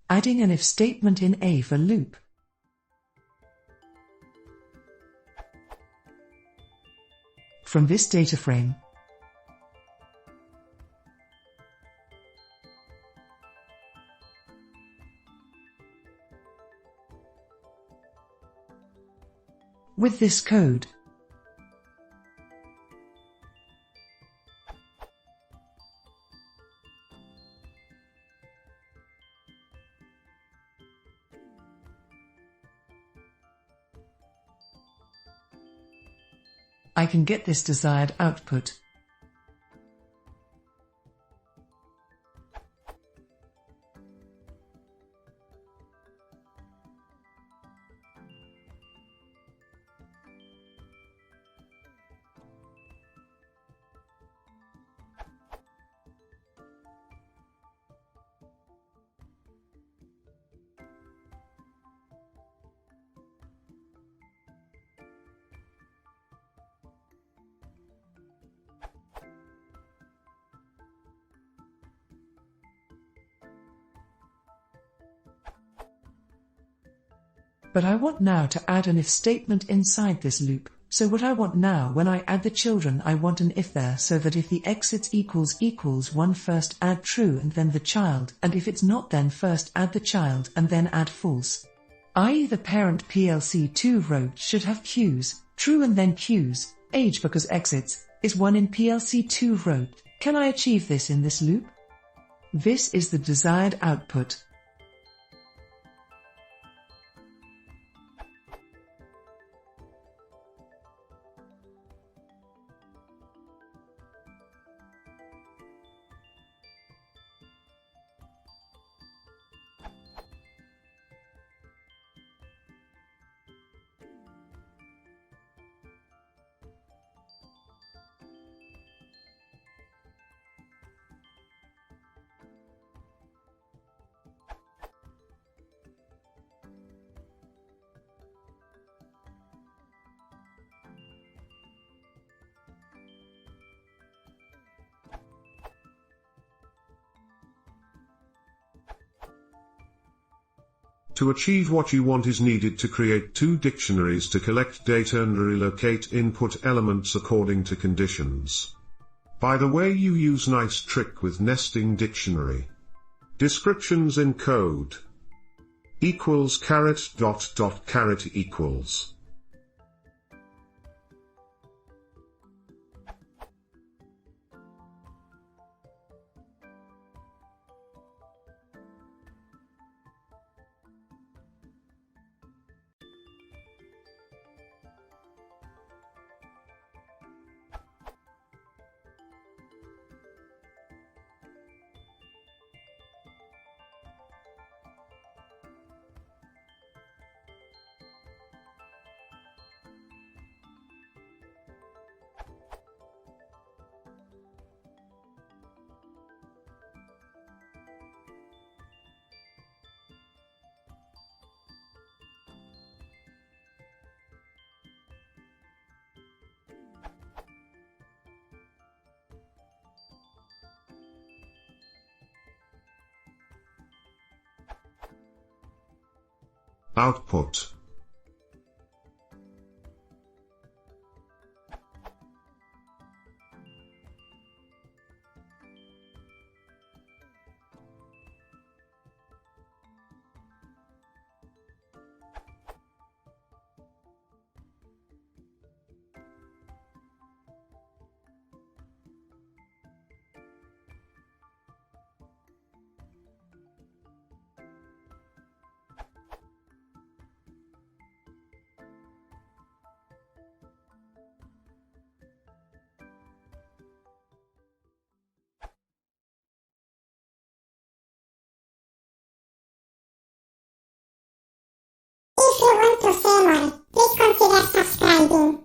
Adding an if statement in a for loop. From this data frame, with this code, I can get this desired output. But I want now to add an if statement inside this loop. So what I want now, when I add the children, I want an if there, so that if the exits equals 1, first add true and then the child, and if it's not, then first add the child and then add false. I.e. the parent PLC2 row should have Qs, true and then Qs, age because exits, is 1 in PLC2 row. Can I achieve this in this loop? This is the desired output. To achieve what you want is needed to create two dictionaries to collect data and relocate input elements according to conditions. By the way, you use nice trick with nesting dictionary. Descriptions in code. Equals caret dot dot caret equals. Output. If you want to see more, please consider subscribing.